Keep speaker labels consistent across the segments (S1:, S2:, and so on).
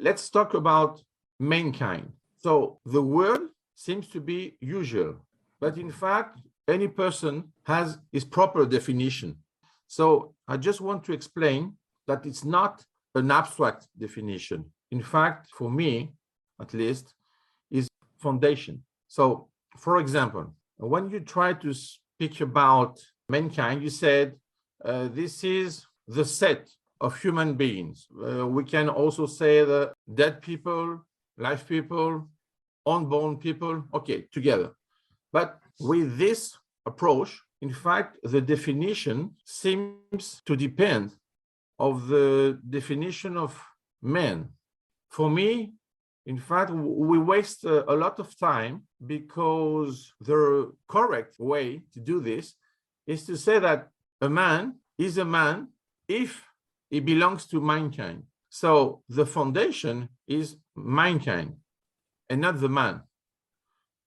S1: let's talk about mankind. So the word seems to be usual, but in fact, any person has his proper definition. So I just want to explain that it's not an abstract definition. In fact, for me, at least, is foundation. So, for example, when you try to speak about mankind, you said this is the set of human beings. We can also say the dead people, live people, unborn people, okay, together. But with this approach, in fact, the definition seems to depend of the definition of man. For me, in fact, we waste a lot of time because the correct way to do this is to say that a man is a man if he belongs to mankind. So the foundation is mankind and not the man.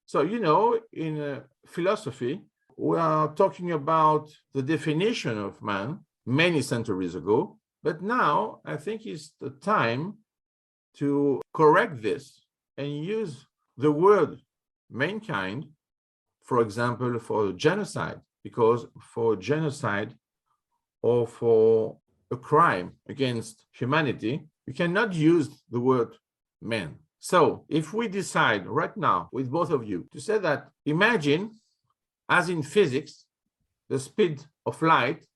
S1: So, you know, in philosophy, we are talking about the definition of man many centuries ago, but now I think it's the time to correct this and use the word mankind, for example, for genocide, because for genocide or for a crime against humanity, you cannot use the word man. So if we decide right now with both of you to say that, imagine, as in physics, the speed of light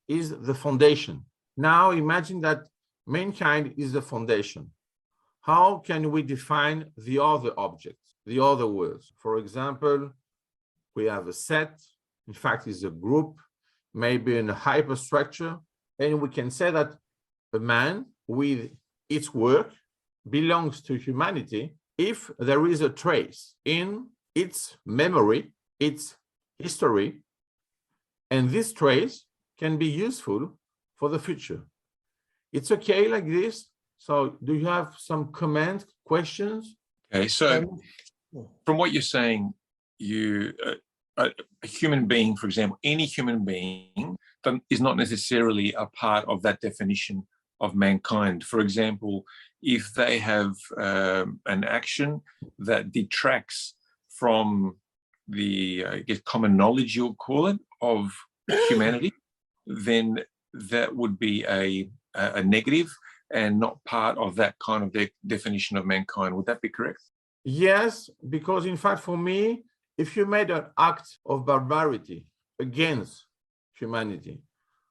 S1: is the foundation. Now imagine that mankind is the foundation. How can we define the other objects, the other words? For example, we have a set, in fact, it's a group, maybe in a hyperstructure, and we can say that a man with its work belongs to humanity if there is a trace in its memory, its history, and this trace can be useful for the future. It's okay like this? So do you have some comments, questions?
S2: Okay, so from what you're saying, a human being, for example, any human being is not necessarily a part of that definition of mankind. For example, if they have an action that detracts from the, I guess, common knowledge, you'll call it, of humanity, then that would be a negative and not part of that kind of definition of mankind. Would that be correct?
S1: Yes, because in fact, for me, if you made an act of barbarity against humanity,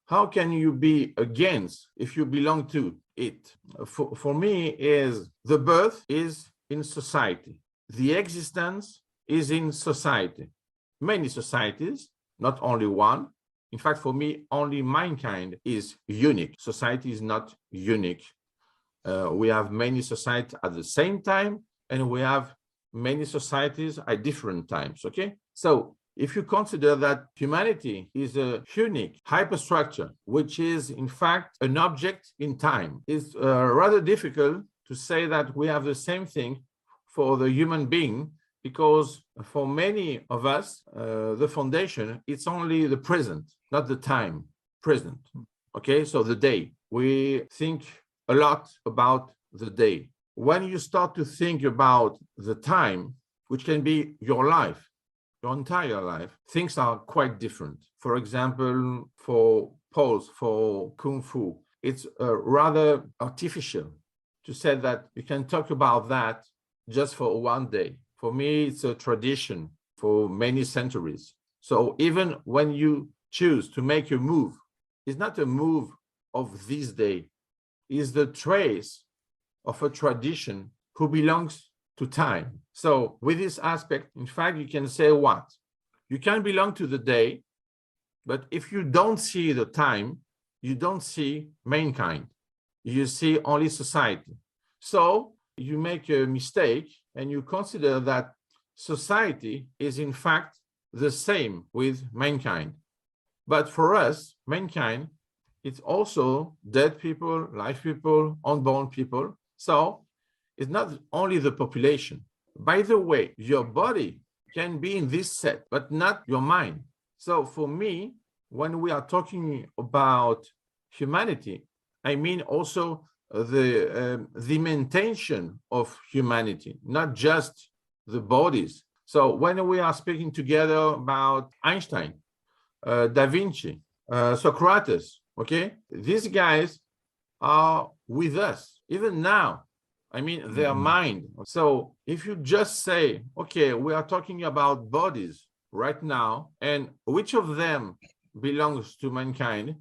S1: how can you be against if you belong to it? For me, is the birth is in society. The existence is in society. Many societies, not only one. In fact, for me, only mankind is unique. Society is not unique. We have many societies at the same time, and we have many societies at different times, okay? So if you consider that humanity is a unique hyperstructure, which is in fact an object in time, it's rather difficult to say that we have the same thing for the human being, because for many of us, the foundation, it's only the present, not the time, present, okay? So the day, we think a lot about the day. When you start to think about the time, which can be your life, your entire life, things are quite different. For example, for pose, for Kung Fu, it's rather artificial to say that you can talk about that just for one day. For me, it's a tradition for many centuries. So even when you choose to make a move, it's not a move of this day, it's the trace of a tradition who belongs to time. So with this aspect, in fact, you can say what? You can belong to the day, but if you don't see the time, you don't see mankind. You see only society. So you make a mistake and you consider that society is in fact the same with mankind. But for us, mankind, it's also dead people, live people, unborn people. So it's not only the population. By the way, your body can be in this set, but not your mind. So for me, when we are talking about humanity, I mean also the maintain of humanity, not just the bodies. So when we are speaking together about Einstein, Da Vinci, Socrates, okay, these guys are with us even now. I mean, their mind. So if you just say, okay, we are talking about bodies right now, and which of them belongs to mankind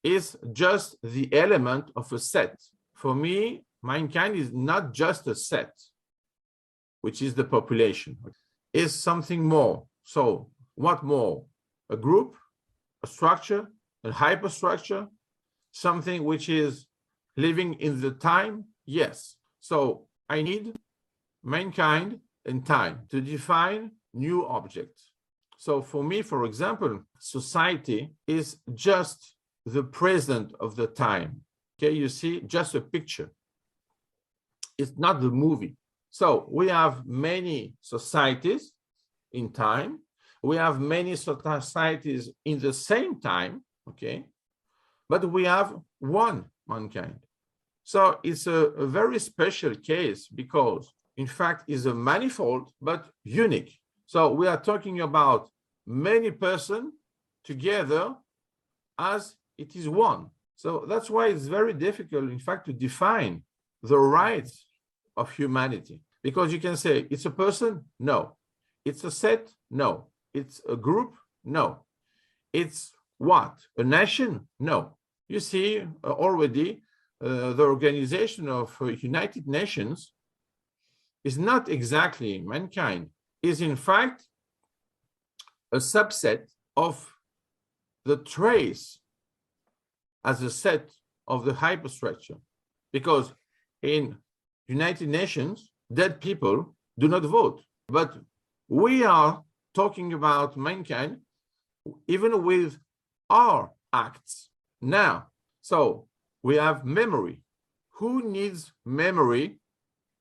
S1: is just the element of a set. For me, mankind is not just a set, which is the population. It's something more. So what more? A group, a structure, a hyperstructure, something which is living in the time? Yes. So I need mankind and time to define new objects. So for me, for example, society is just the present of the time. Okay, you see, just a picture. It's not the movie. So we have many societies in time. We have many societies in the same time, okay? But we have one mankind. So it's a very special case because, in fact, it's a manifold, but unique. So we are talking about many persons together as it is one. So that's why it's very difficult, in fact, to define the rights of humanity. Because you can say, it's a person? No. It's a set? No. It's a group? No. It's what? A nation? No. You see already the organization of United Nations is not exactly mankind, is in fact a subset of the trace as a set of the hyperstructure. Because in United Nations, dead people do not vote. But we are talking about mankind even with our acts now. So we have memory. Who needs memory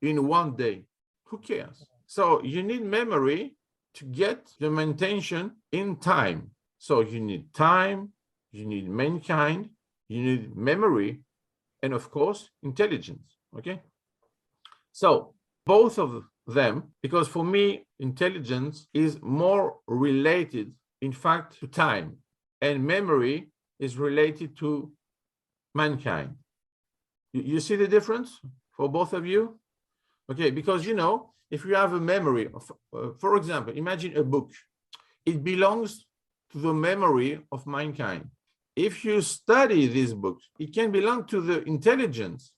S1: in one day? Who cares? So you need memory to get the maintain in time. So you need time, you need mankind, you need memory, and of course, intelligence, okay? So both of them, because for me, intelligence is more related, in fact, to time, and memory is related to mankind. You see the difference for both of you? Okay, because, you know, if you have a memory of, for example, imagine a book. It belongs to the memory of mankind. If you study this book, it can belong to the intelligence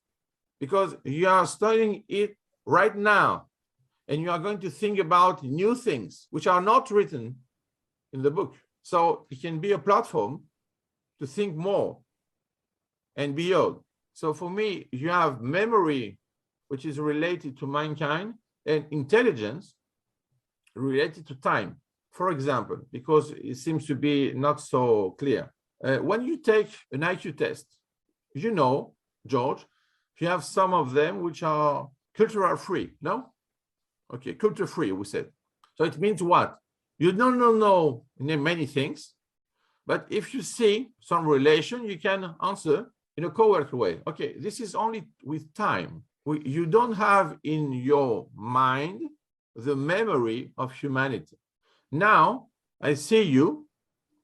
S1: because you are studying it right now and you are going to think about new things which are not written in the book. So it can be a platform to think more and beyond. So for me, you have memory, which is related to mankind, and intelligence related to time. For example, because it seems to be not so clear. When you take an IQ test, you know, George, you have some of them which are cultural free, no? Okay, culture free, we said. So it means what? You don't know many things, but if you see some relation, you can answer in a correct way. Okay, this is only with time. You don't have in your mind the memory of humanity. Now, I see you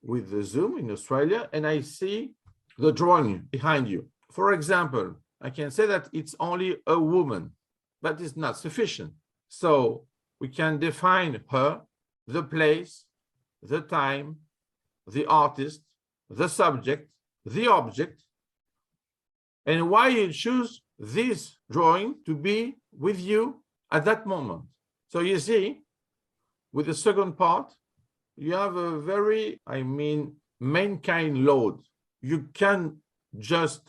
S1: with the Zoom in Australia, and I see the drawing behind you. For example, I can say that it's only a woman, but it's not sufficient. So we can define her, the place, the time, the artist, the subject, the object, and why you choose this drawing to be with you at that moment. So you see, with the second part, you have a very, mankind load. You can just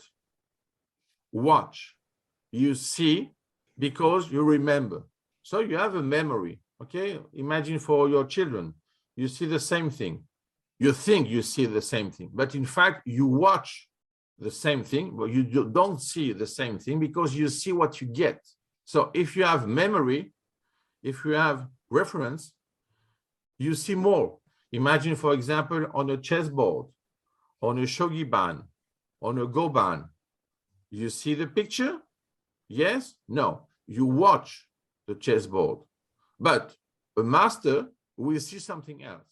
S1: watch. You see because you remember. So you have a memory, okay? Imagine for your children, you see the same thing. You think you see the same thing, but in fact, you watch the same thing, but you don't see the same thing because you see what you get. So if you have memory, if you have reference, you see more. Imagine, for example, on a chessboard, on a shogi ban, on a go ban, you see the picture, Yes? No. You watch the chessboard. But a master will see something else.